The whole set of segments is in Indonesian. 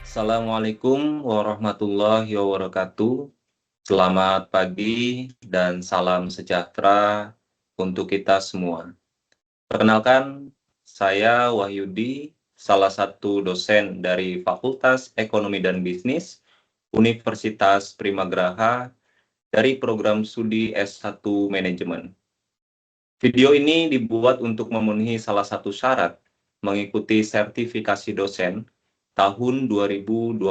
Assalamualaikum warahmatullahi wabarakatuh. Selamat pagi dan salam sejahtera untuk kita semua. Perkenalkan, saya Wahyudi, salah satu dosen dari Fakultas Ekonomi dan Bisnis Universitas Primagraha dari program studi S1 Manajemen. Video ini dibuat untuk memenuhi salah satu syarat mengikuti sertifikasi dosen tahun 2024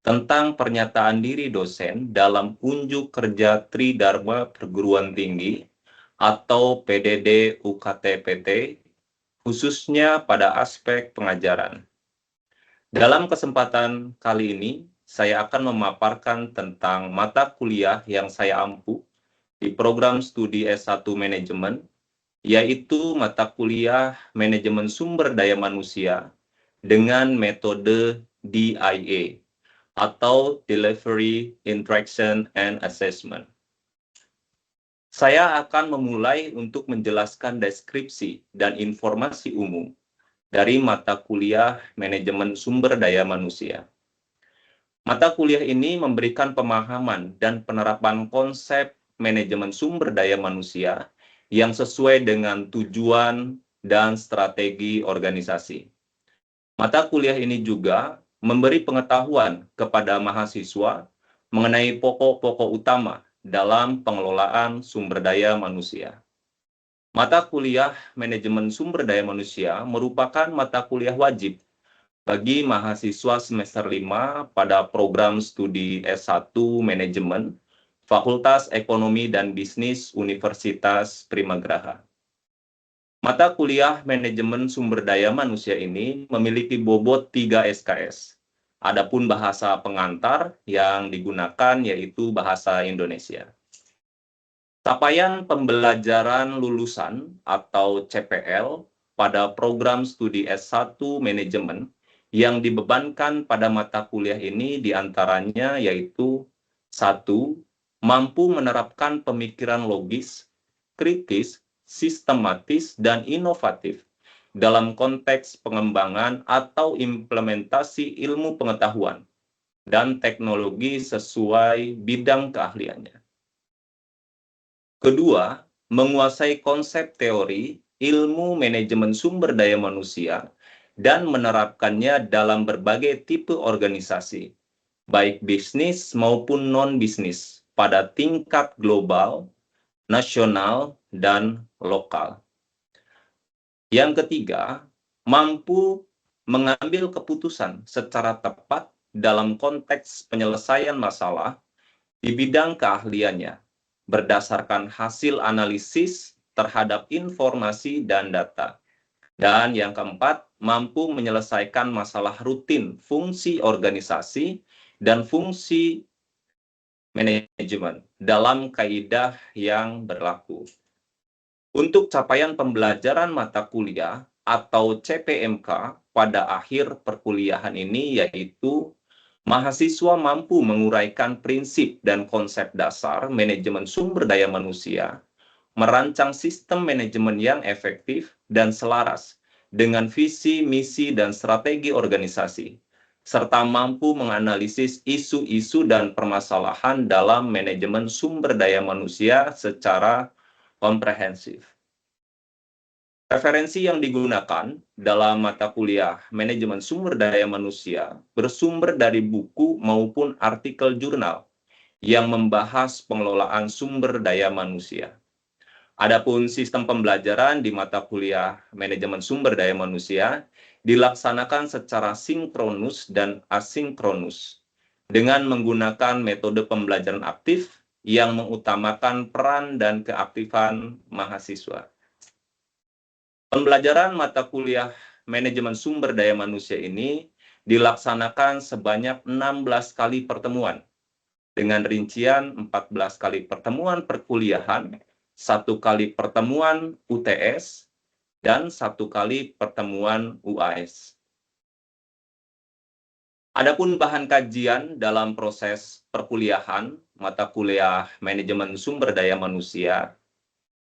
tentang pernyataan diri dosen dalam unjuk kerja Tridharma Perguruan Tinggi atau PDD UKT-PT, khususnya pada aspek pengajaran. Dalam kesempatan kali ini, saya akan memaparkan tentang mata kuliah yang saya ampu di program studi S1 Manajemen, yaitu mata kuliah Manajemen Sumber Daya Manusia dengan metode DIA atau Delivery, Interaction, and Assessment. Saya akan memulai untuk menjelaskan deskripsi dan informasi umum dari mata kuliah Manajemen Sumber Daya Manusia. Mata kuliah ini memberikan pemahaman dan penerapan konsep manajemen sumber daya manusia yang sesuai dengan tujuan dan strategi organisasi. Mata kuliah ini juga memberi pengetahuan kepada mahasiswa mengenai pokok-pokok utama dalam pengelolaan sumber daya manusia. Mata kuliah Manajemen Sumber Daya Manusia merupakan mata kuliah wajib bagi mahasiswa semester 5 pada program studi S1 Manajemen Fakultas Ekonomi dan Bisnis Universitas Primagraha. Mata kuliah Manajemen Sumber Daya Manusia ini memiliki bobot 3 SKS. Adapun bahasa pengantar yang digunakan yaitu bahasa Indonesia. Capaian pembelajaran lulusan atau CPL pada program studi S1 Manajemen yang dibebankan pada mata kuliah ini diantaranya yaitu 1. Mampu menerapkan pemikiran logis, kritis, sistematis, dan inovatif dalam konteks pengembangan atau implementasi ilmu pengetahuan dan teknologi sesuai bidang keahliannya. Kedua, menguasai konsep teori ilmu manajemen sumber daya manusia dan menerapkannya dalam berbagai tipe organisasi, baik bisnis maupun non-bisnis, pada tingkat global, nasional, dan lokal. Yang ketiga, mampu mengambil keputusan secara tepat dalam konteks penyelesaian masalah di bidang keahliannya, berdasarkan hasil analisis terhadap informasi dan data. Dan yang keempat, mampu menyelesaikan masalah rutin fungsi organisasi dan fungsi manajemen dalam kaidah yang berlaku. Untuk capaian pembelajaran mata kuliah atau CPMK pada akhir perkuliahan ini yaitu mahasiswa mampu menguraikan prinsip dan konsep dasar manajemen sumber daya manusia, merancang sistem manajemen yang efektif dan selaras dengan visi, misi, dan strategi organisasi, serta mampu menganalisis isu-isu dan permasalahan dalam manajemen sumber daya manusia secara komprehensif. Referensi yang digunakan dalam mata kuliah Manajemen Sumber Daya Manusia bersumber dari buku maupun artikel jurnal yang membahas pengelolaan sumber daya manusia. Adapun sistem pembelajaran di mata kuliah Manajemen Sumber Daya Manusia dilaksanakan secara sinkronus dan asinkronus dengan menggunakan metode pembelajaran aktif yang mengutamakan peran dan keaktifan mahasiswa. Pembelajaran mata kuliah Manajemen Sumber Daya Manusia ini dilaksanakan sebanyak 16 kali pertemuan, dengan rincian 14 kali pertemuan perkuliahan, 1 kali pertemuan UTS, dan 1 kali pertemuan UAS. Adapun bahan kajian dalam proses perkuliahan mata kuliah Manajemen Sumber Daya Manusia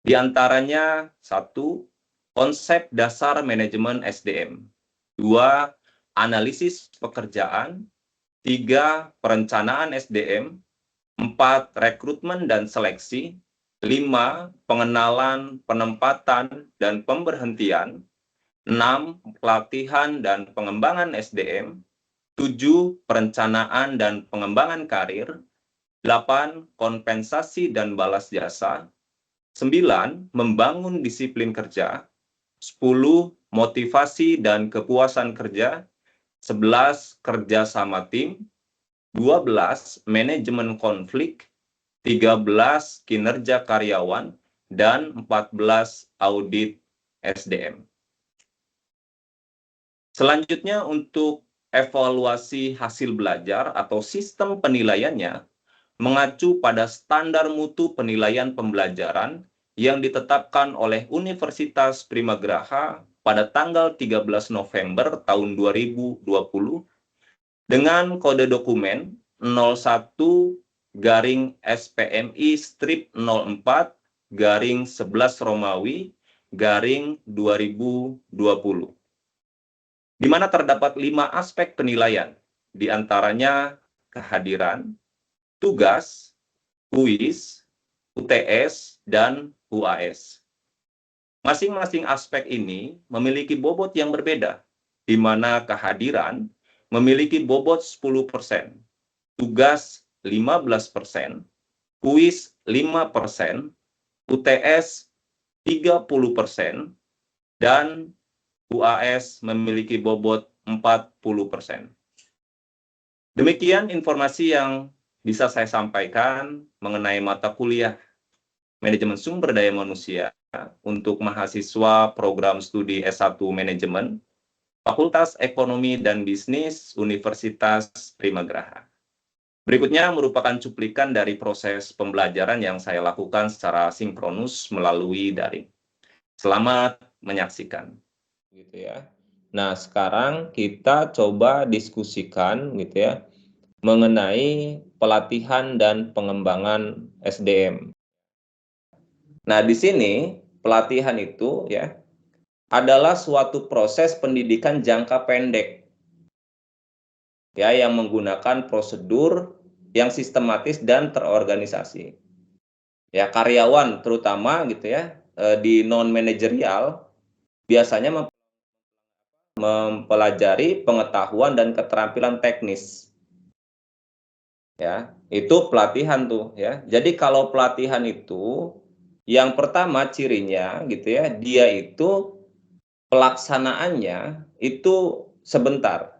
Di antaranya 1. Konsep dasar manajemen SDM. 2. Analisis pekerjaan. 3. Perencanaan SDM. 4. Rekrutmen dan seleksi. 5. Pengenalan, penempatan, dan pemberhentian. 6. Pelatihan dan pengembangan SDM. 7. Perencanaan dan pengembangan karir. 8. Kompensasi dan balas jasa. 9. Membangun disiplin kerja. 10. Motivasi dan kepuasan kerja. 11. Kerja sama tim. 12. Manajemen konflik. 13. Kinerja karyawan. Dan 14. Audit SDM. Selanjutnya untuk evaluasi hasil belajar atau sistem penilaiannya mengacu pada standar mutu penilaian pembelajaran yang ditetapkan oleh Universitas Primagraha pada tanggal 13 November tahun 2020 dengan kode dokumen 01-SPMI-04-11 Romawi-2020. Di mana terdapat 5 aspek penilaian, di antaranya kehadiran, tugas, kuis, UTS, dan UAS. Masing-masing aspek ini memiliki bobot yang berbeda, di mana kehadiran memiliki bobot 10%, tugas 15%, kuis 5%, UTS 30%, dan UAS memiliki bobot 40%. Demikian informasi yang bisa saya sampaikan mengenai mata kuliah Manajemen Sumber Daya Manusia untuk mahasiswa program studi S1 Manajemen, Fakultas Ekonomi dan Bisnis Universitas Primagraha. Berikutnya merupakan cuplikan dari proses pembelajaran yang saya lakukan secara sinkronus melalui daring. Selamat menyaksikan. Gitu ya. Nah, sekarang kita coba diskusikan gitu ya mengenai pelatihan dan pengembangan SDM. Nah, di sini pelatihan itu ya adalah suatu proses pendidikan jangka pendek ya yang menggunakan prosedur yang sistematis dan terorganisasi. Ya, karyawan terutama gitu ya di non manajerial biasanya mempelajari pengetahuan dan keterampilan teknis. Ya, itu pelatihan tuh ya. Jadi kalau pelatihan itu yang pertama cirinya gitu ya, dia itu pelaksanaannya itu sebentar.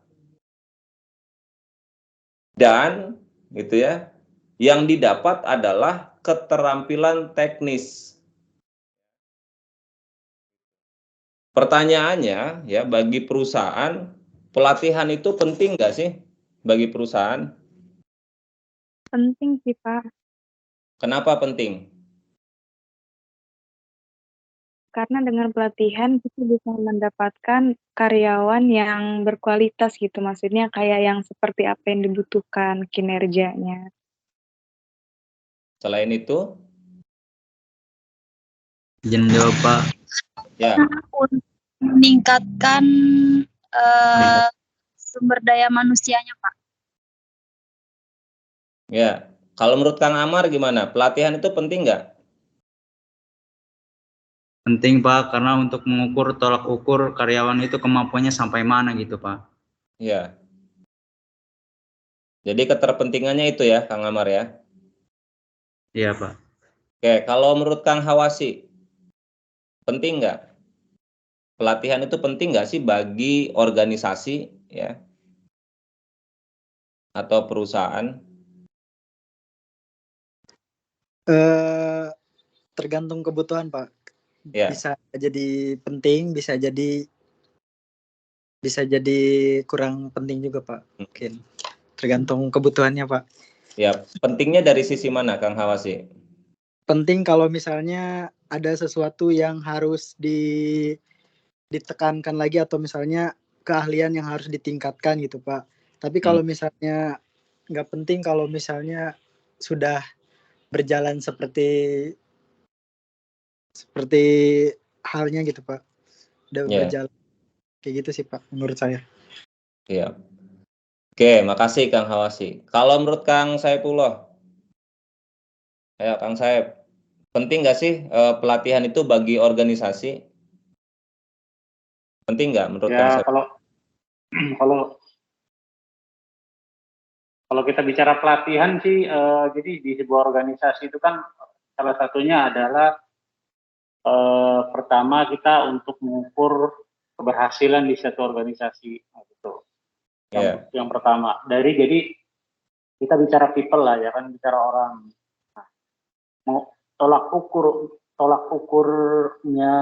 Dan gitu ya, yang didapat adalah keterampilan teknis. Pertanyaannya ya, bagi perusahaan, pelatihan itu penting nggak sih bagi perusahaan? Penting sih, Pak. Kenapa penting? Karena dengan pelatihan kita bisa mendapatkan karyawan yang berkualitas gitu. Maksudnya kayak yang seperti apa yang dibutuhkan kinerjanya. Selain itu, izin menjawab Pak. ya, Untuk meningkatkan sumber daya manusianya, Pak. ya. Kalau menurut Kang Amar gimana? Pelatihan itu penting nggak? Penting Pak, karena untuk mengukur tolak ukur karyawan itu kemampuannya sampai mana gitu Pak. Ya. Jadi keterpentingannya itu ya, Kang Amar ya. Iya Pak. Oke, kalau menurut Kang Hawasi, penting nggak? Pelatihan itu penting nggak sih bagi organisasi ya atau perusahaan? Tergantung kebutuhan Pak. Ya. Bisa jadi penting, bisa jadi kurang penting juga Pak. Mungkin tergantung kebutuhannya Pak. Ya, pentingnya dari sisi mana Kang Hawasi? Penting kalau misalnya ada sesuatu yang harus ditekankan lagi atau misalnya keahlian yang harus ditingkatkan gitu Pak. Tapi kalau misalnya nggak penting, kalau misalnya sudah berjalan seperti seperti halnya gitu Pak. Udah Ya. berjalan kayak gitu sih Pak menurut saya. Iya. Oke, makasih Kang Hawasi. Kalau menurut Kang Saipullah, ya Kang Saip, penting nggak sih pelatihan itu bagi organisasi? Penting nggak menurut Kang Ya Saip? kalau kita bicara pelatihan sih, jadi di sebuah organisasi itu kan salah satunya adalah pertama kita untuk mengukur keberhasilan di satu organisasi, gitu. Yang pertama jadi kita bicara people lah ya kan, bicara orang. Nah, mau tolak ukurnya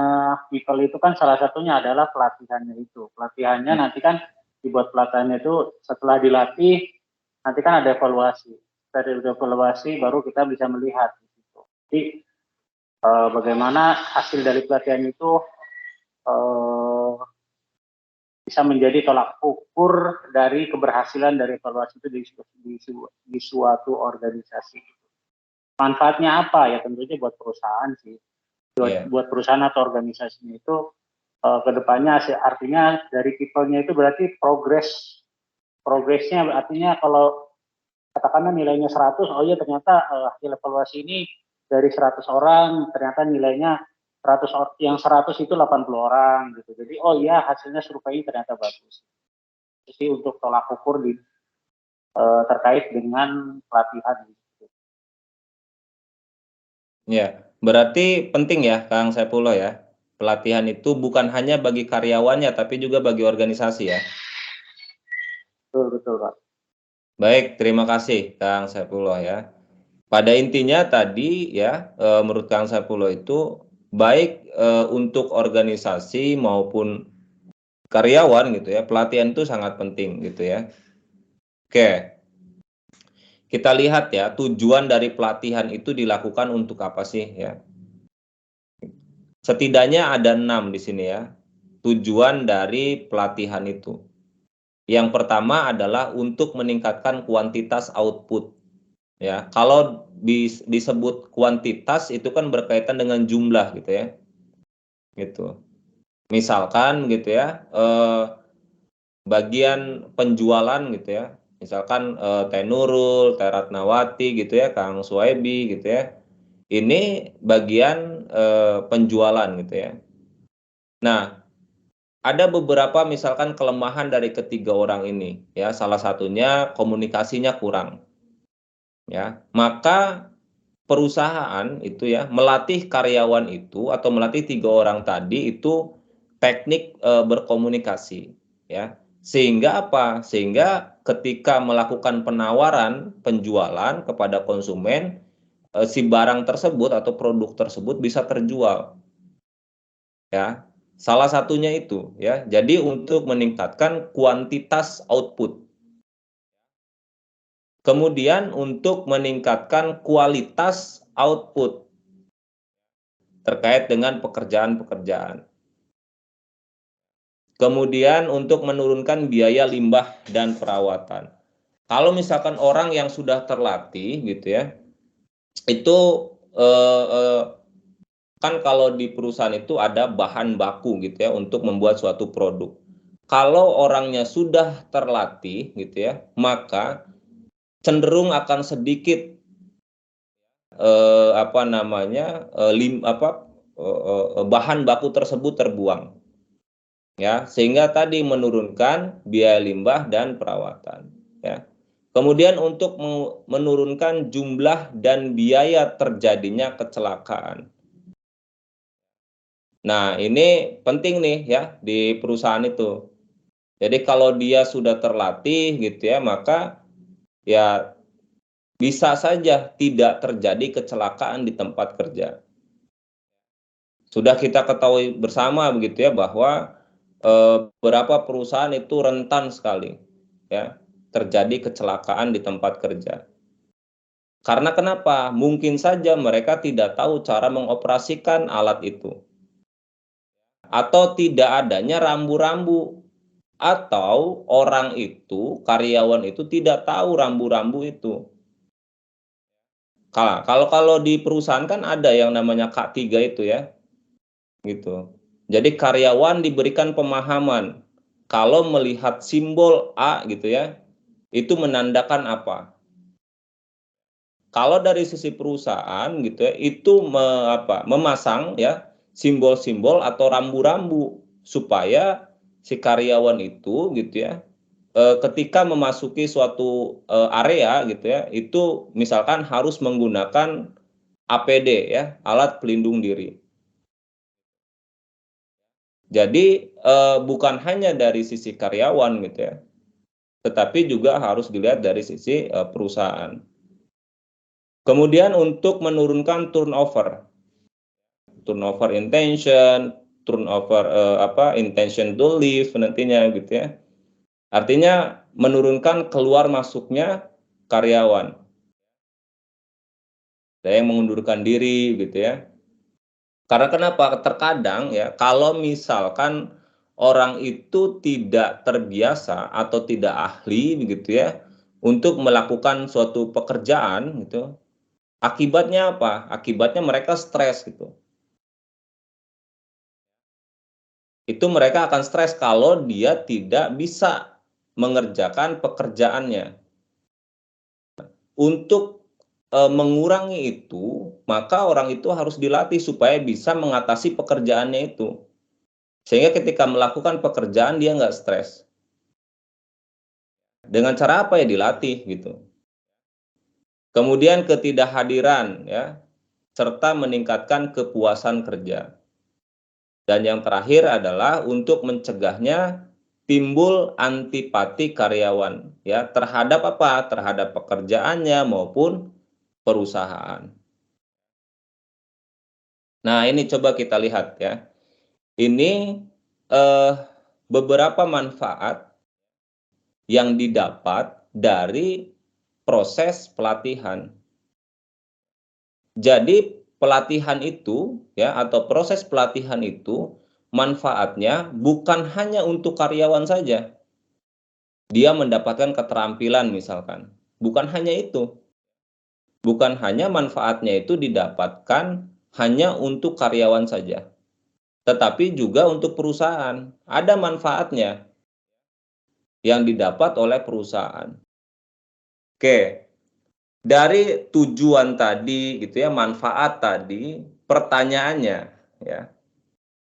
people itu kan salah satunya adalah pelatihannya itu. Pelatihannya nanti kan dibuat pelatihannya itu setelah dilatih nanti kan ada evaluasi. Dari evaluasi baru kita bisa melihat gitu. Jadi bagaimana hasil dari pelatihan itu bisa menjadi tolak ukur dari keberhasilan dari evaluasi itu di suatu organisasi. Manfaatnya apa ya, tentunya buat perusahaan sih, buat perusahaan atau organisasinya itu kedepannya artinya dari people-nya itu berarti progresnya artinya kalau katakanlah nilainya 100, oh iya ternyata hasil evaluasi ini dari 100 orang ternyata nilainya 100, yang 100 itu 80 orang gitu. Jadi oh iya hasilnya survei ternyata bagus. Jadi untuk tolak ukur terkait dengan pelatihan gitu. Ya, berarti penting ya Kang Saipullah ya. Pelatihan itu bukan hanya bagi karyawannya tapi juga bagi organisasi ya. Betul Pak. Baik, terima kasih Kang Saipullah ya. Pada intinya tadi ya, menurut Kang Saipullah itu baik untuk organisasi maupun karyawan gitu ya, pelatihan itu sangat penting gitu ya. Oke, kita lihat ya, tujuan dari pelatihan itu dilakukan untuk apa sih ya? Setidaknya ada 6 di sini ya, tujuan dari pelatihan itu. Yang pertama adalah untuk meningkatkan kuantitas output. Ya, kalau disebut kuantitas itu kan berkaitan dengan jumlah gitu ya. Gitu. Misalkan gitu ya, bagian penjualan gitu ya. Misalkan Teh Nurul, Teh Ratnawati gitu ya, Kang Suebi gitu ya. Ini bagian penjualan gitu ya. Nah, ada beberapa misalkan kelemahan dari ketiga orang ini ya, salah satunya komunikasinya kurang. Ya, maka perusahaan itu ya melatih karyawan itu atau melatih 3 orang tadi itu teknik berkomunikasi ya. Sehingga apa? Sehingga ketika melakukan penawaran penjualan kepada konsumen si barang tersebut atau produk tersebut bisa terjual. Ya. Salah satunya itu ya. Jadi untuk meningkatkan kuantitas output. Kemudian untuk meningkatkan kualitas output terkait dengan pekerjaan-pekerjaan. Kemudian untuk menurunkan biaya limbah dan perawatan. Kalau misalkan orang yang sudah terlatih gitu ya, itu kan kalau di perusahaan itu ada bahan baku gitu ya untuk membuat suatu produk. Kalau orangnya sudah terlatih gitu ya, maka cenderung akan sedikit bahan baku tersebut terbuang ya, sehingga tadi menurunkan biaya limbah dan perawatan ya. Kemudian untuk menurunkan jumlah dan biaya terjadinya kecelakaan. Nah, ini penting nih ya di perusahaan itu. Jadi kalau dia sudah terlatih gitu ya, maka ya bisa saja tidak terjadi kecelakaan di tempat kerja. Sudah kita ketahui bersama begitu ya bahwa beberapa perusahaan itu rentan sekali ya terjadi kecelakaan di tempat kerja. Karena kenapa? Mungkin saja mereka tidak tahu cara mengoperasikan alat itu. Atau tidak adanya rambu-rambu. Atau orang itu, karyawan itu tidak tahu rambu-rambu itu. Kalau di perusahaan kan ada yang namanya K3 itu ya. gitu. Jadi karyawan diberikan pemahaman kalau melihat simbol A gitu ya, itu menandakan apa. Kalau dari sisi perusahaan gitu ya, itu memasang ya simbol-simbol atau rambu-rambu supaya si karyawan itu gitu ya, ketika memasuki suatu area gitu ya, itu misalkan harus menggunakan APD ya, alat pelindung diri. Jadi bukan hanya dari sisi karyawan gitu ya, tetapi juga harus dilihat dari sisi perusahaan. Kemudian untuk menurunkan turnover intention, turnover intention to leave nantinya gitu ya. Artinya menurunkan keluar masuknya karyawan. Ada yang mengundurkan diri gitu ya. Karena kenapa? Terkadang ya kalau misalkan orang itu tidak terbiasa atau tidak ahli begitu ya untuk melakukan suatu pekerjaan gitu. Akibatnya apa? Akibatnya mereka stres gitu. Itu mereka akan stres kalau dia tidak bisa mengerjakan pekerjaannya. Untuk mengurangi itu, maka orang itu harus dilatih supaya bisa mengatasi pekerjaannya itu. Sehingga ketika melakukan pekerjaan dia nggak stres. Dengan cara apa ya? Dilatih gitu. Kemudian ketidakhadiran ya, serta meningkatkan kepuasan kerja. Dan yang terakhir adalah untuk mencegahnya timbul antipati karyawan ya terhadap apa? Terhadap pekerjaannya maupun perusahaan. Nah, ini coba kita lihat ya. Ini beberapa manfaat yang didapat dari proses pelatihan. Jadi pelatihan itu ya atau proses pelatihan itu manfaatnya bukan hanya untuk karyawan saja. Dia mendapatkan keterampilan misalkan. Bukan hanya itu. Bukan hanya manfaatnya itu didapatkan hanya untuk karyawan saja. Tetapi juga untuk perusahaan. Ada manfaatnya yang didapat oleh perusahaan. Oke. Dari tujuan tadi gitu ya, manfaat tadi, pertanyaannya ya.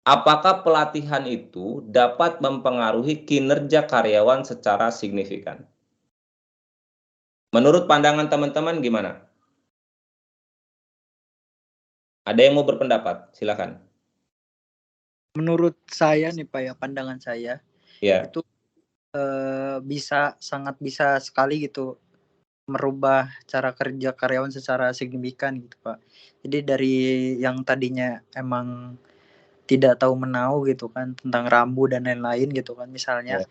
Apakah pelatihan itu dapat mempengaruhi kinerja karyawan secara signifikan? Menurut pandangan teman-teman gimana? Ada yang mau berpendapat? Silakan. Menurut saya nih Pak ya, pandangan saya Ya. itu sangat bisa sekali gitu merubah cara kerja karyawan secara signifikan gitu Pak. Jadi dari yang tadinya emang tidak tahu menau gitu kan tentang rambu dan lain-lain gitu kan misalnya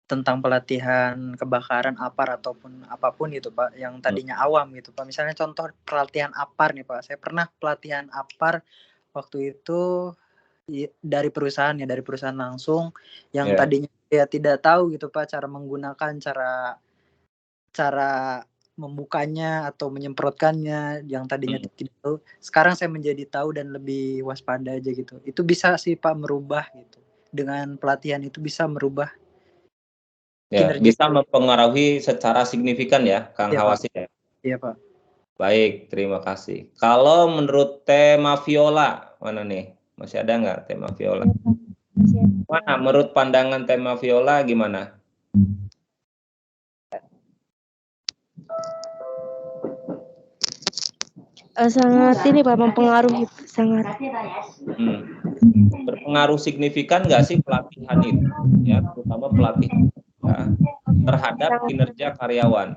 tentang pelatihan kebakaran APAR ataupun apapun gitu Pak yang tadinya awam gitu Pak. Misalnya contoh pelatihan APAR nih Pak. Saya pernah pelatihan APAR waktu itu dari perusahaan langsung yang tadinya ya tidak tahu gitu Pak cara menggunakan cara membukanya atau menyemprotkannya yang tadinya tidak tahu. Sekarang saya menjadi tahu dan lebih waspada aja gitu. Itu bisa sih Pak merubah gitu. Dengan pelatihan itu bisa merubah kinerja. Bisa mempengaruhi secara signifikan ya, Kang Hawasi ya. Iya Pak. Baik, terima kasih. Kalau menurut tema Viola, mana nih? Masih ada nggak tema Viola? Mana menurut pandangan tema Viola gimana? Sangat ini Pak, mempengaruhi sangat. Berpengaruh signifikan nggak sih pelatihan itu, ya terutama pelatihan ya, terhadap kinerja karyawan?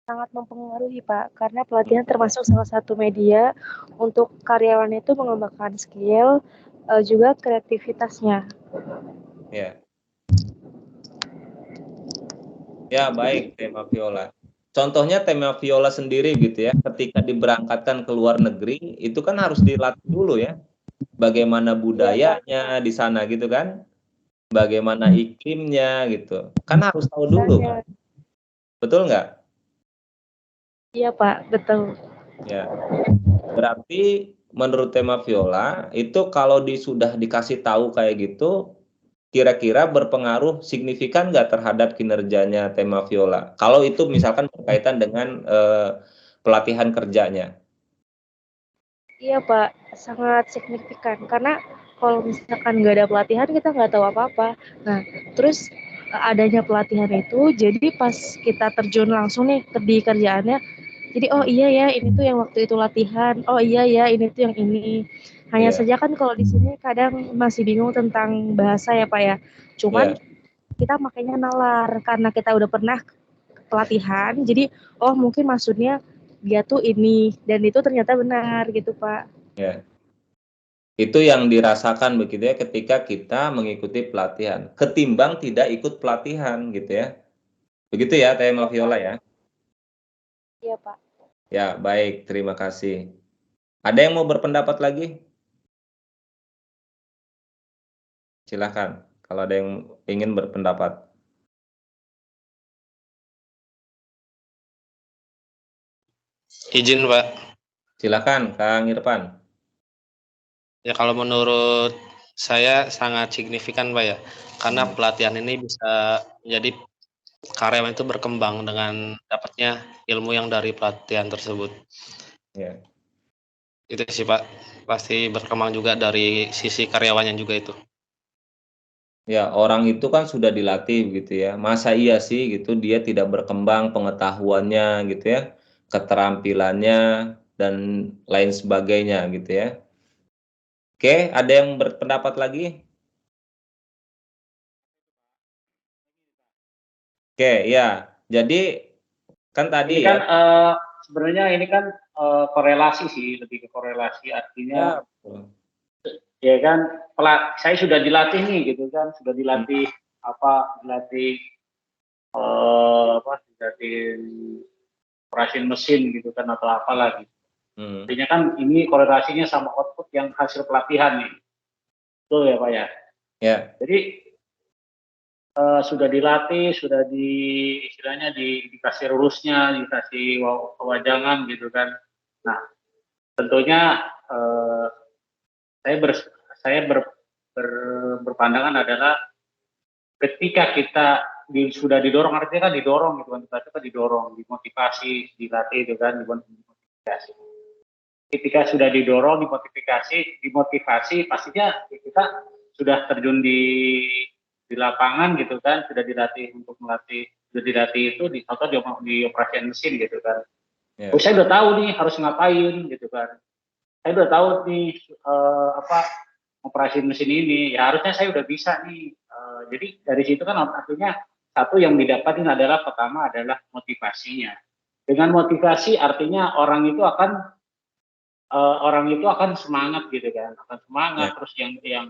Sangat mempengaruhi Pak, karena pelatihan termasuk salah satu media untuk karyawan itu mengembangkan skill, juga kreativitasnya. Ya. Ya baik, tema Viola. Contohnya tema Viola sendiri gitu ya, ketika diberangkatkan ke luar negeri, itu kan harus dilatih dulu ya, bagaimana budayanya di sana gitu kan, bagaimana iklimnya gitu, kan harus tahu dulu kan, betul nggak? Iya Pak, betul. Ya, berarti menurut tema Viola itu kalau sudah dikasih tahu kayak gitu, kira-kira berpengaruh signifikan nggak terhadap kinerjanya tema Viola? Kalau itu misalkan berkaitan dengan pelatihan kerjanya. Iya Pak, sangat signifikan karena kalau misalkan nggak ada pelatihan kita nggak tahu apa-apa. Nah, terus adanya pelatihan itu jadi pas kita terjun langsung nih di kerjaannya, jadi oh iya ya ini tuh yang waktu itu latihan, oh iya ya ini tuh yang ini. Hanya Iya, saja kan kalau di sini kadang masih bingung tentang bahasa ya Pak ya. Cuman iya. kita makanya nalar karena kita udah pernah pelatihan, jadi oh mungkin maksudnya dia tuh ini dan itu ternyata benar gitu Pak. Ya. Itu yang dirasakan begitu ya ketika kita mengikuti pelatihan, ketimbang tidak ikut pelatihan gitu ya. Begitu ya tema Viola ya. Iya Pak. Ya, baik, terima kasih. Ada yang mau berpendapat lagi? Silakan kalau ada yang ingin berpendapat. Izin, Pak. Silakan, Kang Irfan. Ya, kalau menurut saya sangat signifikan, Pak ya. Karena pelatihan ini bisa jadi karyawan itu berkembang dengan dapatnya ilmu yang dari pelatihan tersebut. Ya. Itu sih, Pak. Pasti berkembang juga dari sisi karyawannya juga itu. Ya, orang itu kan sudah dilatih gitu ya. Masa iya sih gitu dia tidak berkembang pengetahuannya gitu ya, keterampilannya dan lain sebagainya gitu ya. Oke, ada yang berpendapat lagi? Oke, ya. Jadi kan tadi Ini ya. kan sebenarnya ini kan korelasi sih, lebih ke korelasi artinya ya kan saya sudah dilatih nih gitu kan, sudah dilatih dilatih operasi mesin gitu kan atau apalah gitu. Artinya kan ini korelasinya sama output yang hasil pelatihan nih. Betul ya Pak ya? Ya. Jadi sudah dilatih, sudah istilahnya dikasih rulusnya, dikasih wajangan gitu kan. Nah, tentunya saya berpandangan adalah ketika kita sudah didorong, artinya kan didorong gitu kan, kita didorong, dimotivasi, dilatih itu kan, dimotivasi. Ketika sudah didorong, dimotivasi, pastinya kita sudah terjun di lapangan gitu kan, sudah dilatih itu di operasi mesin gitu kan. Yeah. Saya udah tahu nih harus ngapain gitu kan. Saya udah tahu nih operasi mesin ini, ya harusnya saya udah bisa nih. Jadi dari situ kan artinya satu yang didapatin adalah pertama adalah motivasinya. Dengan motivasi artinya orang itu akan semangat gitu kan, akan semangat, terus yang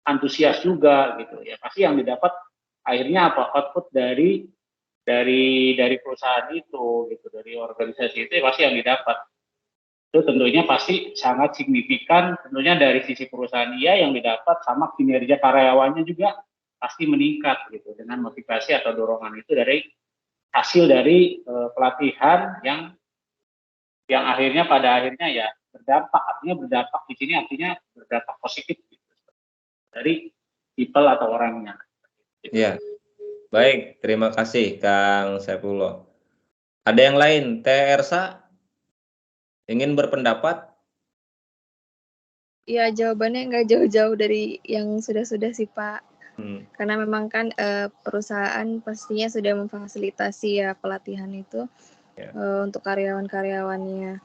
antusias juga gitu ya. Pasti yang didapat akhirnya output dari perusahaan itu gitu, dari organisasi itu pasti yang didapat. Itu tentunya pasti sangat signifikan, tentunya dari sisi perusahaan yang didapat sama kinerja karyawannya juga pasti meningkat gitu dengan motivasi atau dorongan itu dari hasil dari pelatihan yang akhirnya pada akhirnya ya berdampak di sini artinya berdampak positif gitu, dari people atau orangnya. Gitu. Ya, baik, terima kasih Kang Saifullah. Ada yang lain, Teh Ersa ingin berpendapat? Ya, jawabannya nggak jauh-jauh dari yang sudah-sudah sih Pak. Karena memang kan perusahaan pastinya sudah memfasilitasi ya pelatihan itu untuk karyawan-karyawannya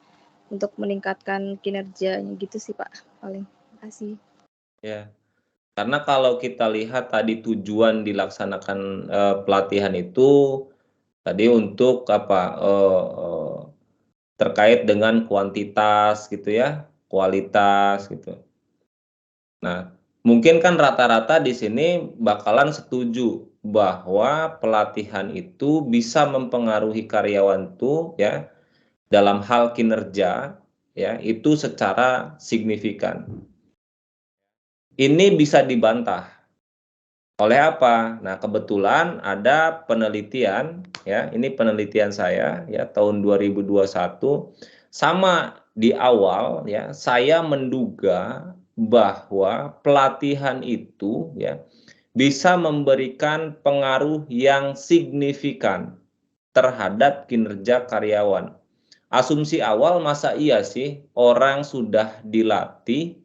untuk meningkatkan kinerjanya gitu sih Pak. Paling. Terima kasih. Ya, karena kalau kita lihat tadi tujuan dilaksanakan pelatihan itu tadi untuk terkait dengan kuantitas gitu ya, kualitas gitu. Nah, mungkin kan rata-rata di sini bakalan setuju bahwa pelatihan itu bisa mempengaruhi karyawan tuh ya dalam hal kinerja ya itu secara signifikan. Ini bisa dibantah oleh apa? Nah, kebetulan ada penelitian ya, ini penelitian saya ya tahun 2021 sama di awal ya saya menduga bahwa pelatihan itu ya bisa memberikan pengaruh yang signifikan terhadap kinerja karyawan. Asumsi awal, masa iya sih orang sudah dilatih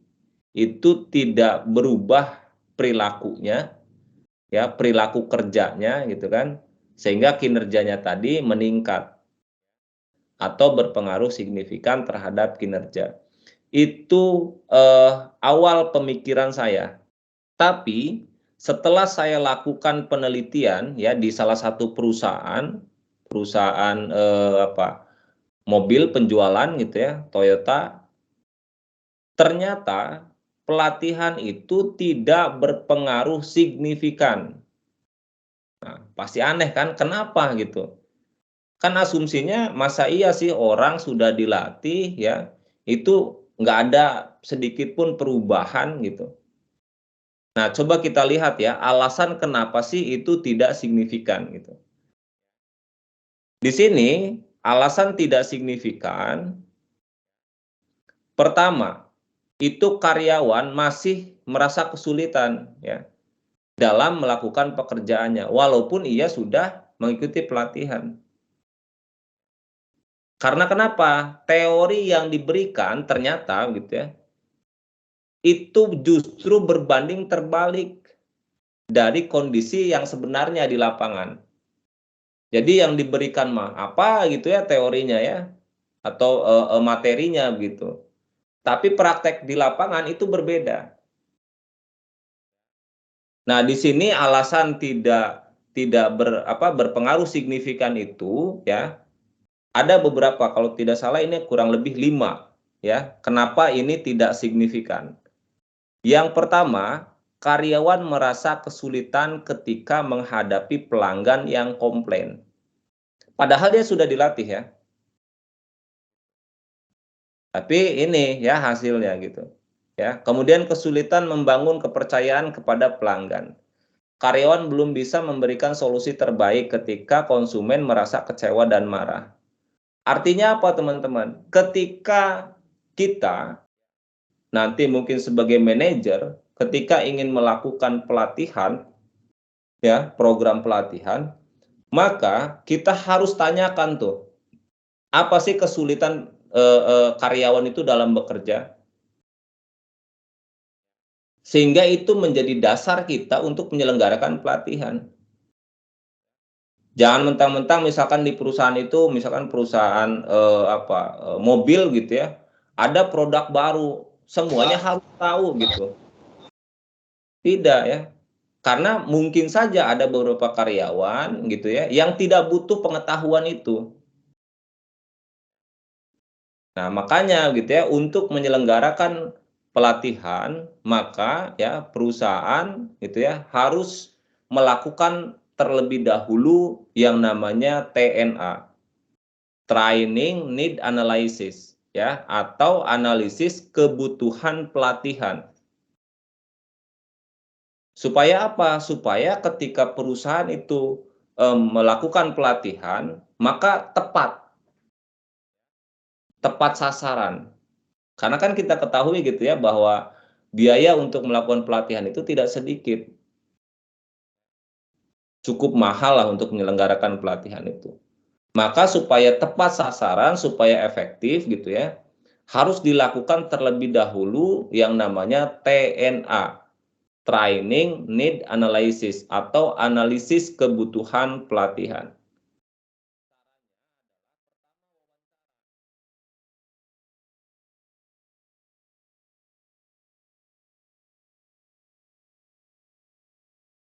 itu tidak berubah perilakunya, ya perilaku kerjanya gitu kan, sehingga kinerjanya tadi meningkat atau berpengaruh signifikan terhadap kinerja. Itu awal pemikiran saya. Tapi setelah saya lakukan penelitian ya di salah satu perusahaan mobil penjualan gitu ya, Toyota, ternyata pelatihan itu tidak berpengaruh signifikan. Nah, pasti aneh kan? Kenapa gitu? Kan asumsinya masa iya sih orang sudah dilatih ya, itu nggak ada sedikit pun perubahan gitu. Nah, coba kita lihat ya, alasan kenapa sih itu tidak signifikan gitu. Di sini alasan tidak signifikan, pertama, itu karyawan masih merasa kesulitan ya dalam melakukan pekerjaannya walaupun ia sudah mengikuti pelatihan. Karena kenapa? Teori yang diberikan ternyata gitu ya, itu justru berbanding terbalik dari kondisi yang sebenarnya di lapangan. Jadi yang diberikan apa gitu ya teorinya ya, atau materinya gitu. Tapi praktek di lapangan itu berbeda. Nah, di sini alasan tidak berpengaruh signifikan itu ya, ada beberapa, kalau tidak salah ini kurang lebih 5 ya. Kenapa ini tidak signifikan? Yang pertama, karyawan merasa kesulitan ketika menghadapi pelanggan yang komplain. Padahal dia sudah dilatih ya. Tapi ini ya hasilnya gitu. Ya, kemudian kesulitan membangun kepercayaan kepada pelanggan. Karyawan belum bisa memberikan solusi terbaik ketika konsumen merasa kecewa dan marah. Artinya apa, teman-teman? Ketika kita nanti mungkin sebagai manajer, ketika ingin melakukan pelatihan, ya program pelatihan, maka kita harus tanyakan tuh, apa sih kesulitan karyawan itu dalam bekerja? Sehingga itu menjadi dasar kita untuk menyelenggarakan pelatihan. Jangan mentang-mentang misalkan di perusahaan itu, misalkan perusahaan mobil gitu ya, ada produk baru, semuanya harus tahu gitu. Tidak ya. Karena mungkin saja ada beberapa karyawan gitu ya yang tidak butuh pengetahuan itu. Nah, makanya gitu ya untuk menyelenggarakan pelatihan, maka ya perusahaan gitu ya harus melakukan terlebih dahulu yang namanya TNA, Training Need Analysis ya, atau analisis kebutuhan pelatihan. Supaya apa? Supaya ketika perusahaan itu melakukan pelatihan, maka tepat sasaran. Karena kan kita ketahui gitu ya bahwa biaya untuk melakukan pelatihan itu tidak sedikit. Cukup mahal lah untuk menyelenggarakan pelatihan itu. Maka supaya tepat sasaran, supaya efektif gitu ya, harus dilakukan terlebih dahulu yang namanya TNA, Training Need Analysis, atau analisis kebutuhan pelatihan.